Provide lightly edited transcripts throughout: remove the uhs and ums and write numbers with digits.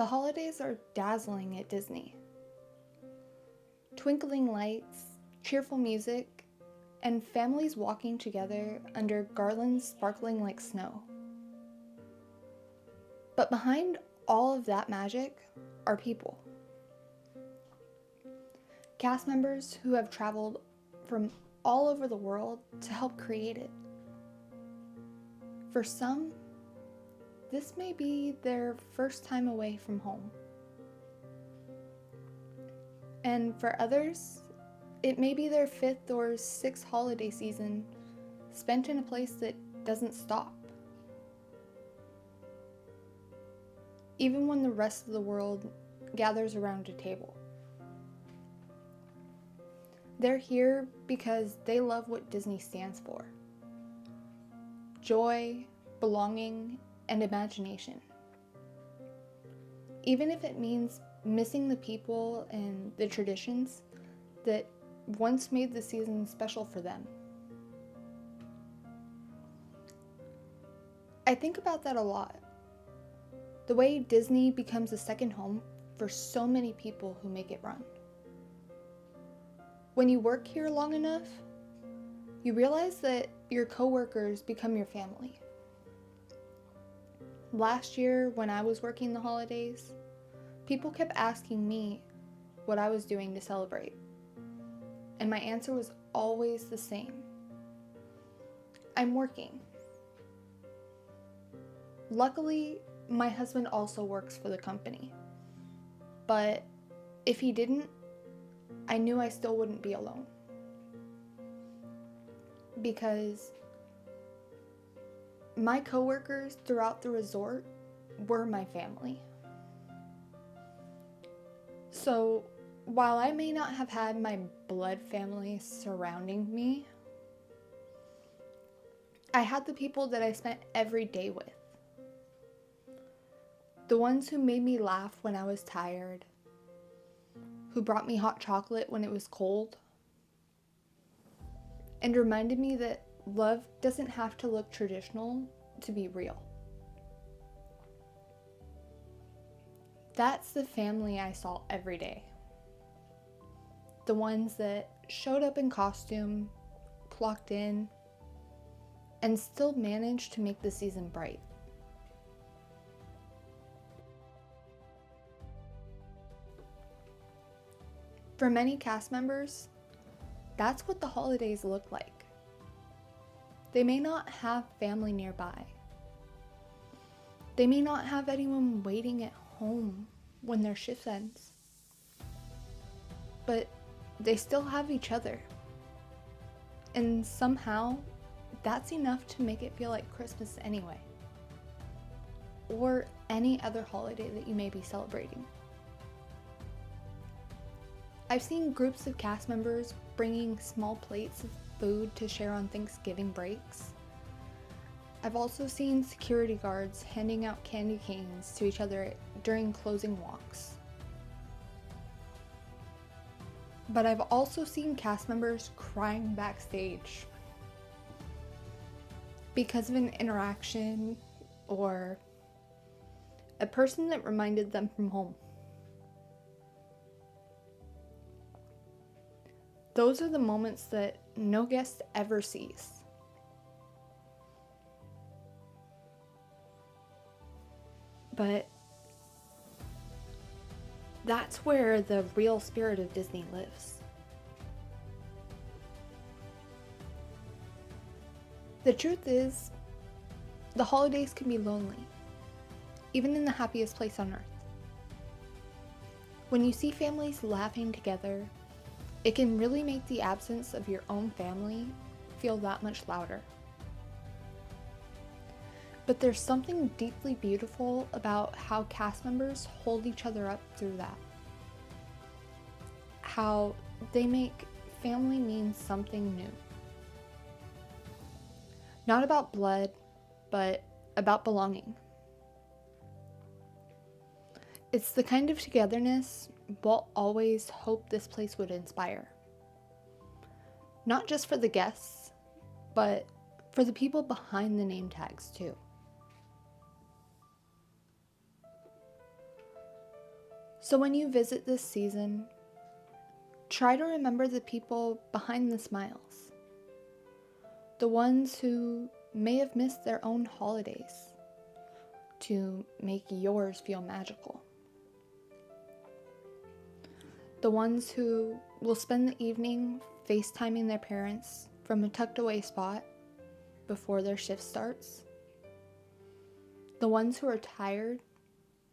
The holidays are dazzling at Disney. Twinkling lights, cheerful music, and families walking together under garlands sparkling like snow. But behind all of that magic are people. Cast members who have traveled from all over the world to help create it. For some, this may be their first time away from home. And for others, it may be their 5th or 6th holiday season spent in a place that doesn't stop. Even when the rest of the world gathers around a table. They're here because they love what Disney stands for. Joy, belonging, and imagination. Even if it means missing the people and the traditions that once made the season special for them. I think about that a lot. The way Disney becomes a second home for so many people who make it run. When you work here long enough, you realize that your coworkers become your family. Last year, when I was working the holidays, people kept asking me what I was doing to celebrate. And my answer was always the same. I'm working. Luckily, my husband also works for the company. But if he didn't, I knew I still wouldn't be alone. Because my coworkers throughout the resort were my family. So, while I may not have had my blood family surrounding me, I had the people that I spent every day with. The ones who made me laugh when I was tired, who brought me hot chocolate when it was cold, and reminded me that love doesn't have to look traditional to be real. That's the family I saw every day. The ones that showed up in costume, clocked in, and still managed to make the season bright. For many cast members, that's what the holidays look like. They may not have family nearby. They may not have anyone waiting at home when their shift ends. But they still have each other. And somehow, that's enough to make it feel like Christmas anyway. Or any other holiday that you may be celebrating. I've seen groups of cast members bringing small plates of food to share on Thanksgiving breaks. I've also seen security guards handing out candy canes to each other during closing walks. But I've also seen cast members crying backstage because of an interaction or a person that reminded them from home. Those are the moments that no guest ever sees. But that's where the real spirit of Disney lives. The truth is, the holidays can be lonely, even in the happiest place on earth. When you see families laughing together, it can really make the absence of your own family feel that much louder. But there's something deeply beautiful about how cast members hold each other up through that. How they make family mean something new. Not about blood, but about belonging. It's the kind of togetherness Walt always hoped this place would inspire. Not just for the guests, but for the people behind the name tags too. So when you visit this season, try to remember the people behind the smiles, the ones who may have missed their own holidays to make yours feel magical. The ones who will spend the evening FaceTiming their parents from a tucked away spot before their shift starts. The ones who are tired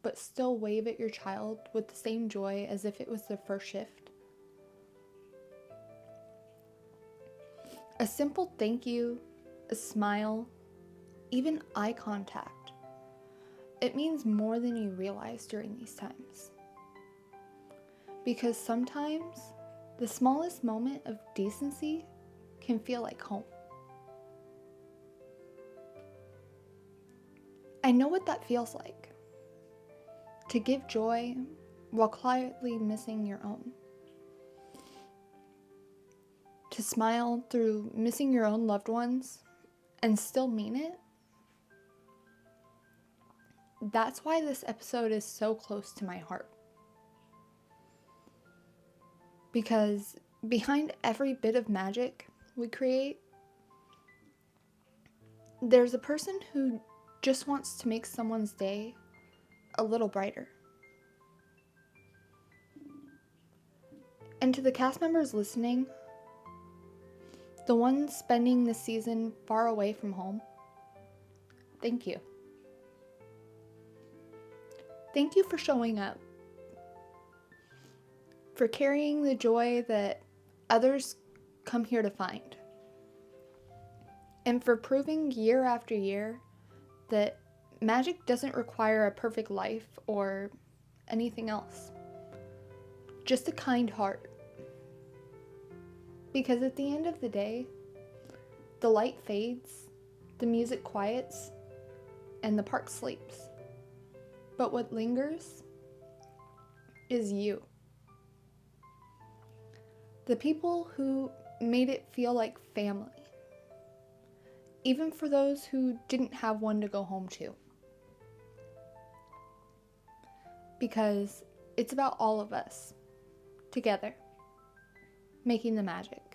but still wave at your child with the same joy as if it was their first shift. A simple thank you, a smile, even eye contact. It means more than you realize during these times. Because sometimes the smallest moment of decency can feel like home. I know what that feels like. To give joy while quietly missing your own. To smile through missing your own loved ones and still mean it. That's why this episode is so close to my heart. Because behind every bit of magic we create, there's a person who just wants to make someone's day a little brighter. And to the cast members listening, the ones spending the season far away from home, thank you. Thank you for showing up, for carrying the joy that others come here to find, and for proving year after year that magic doesn't require a perfect life or anything else. Just a kind heart. Because at the end of the day, the light fades, the music quiets, and the park sleeps. But what lingers is you. The people who made it feel like family. Even for those who didn't have one to go home to. Because it's about all of us, together, making the magic.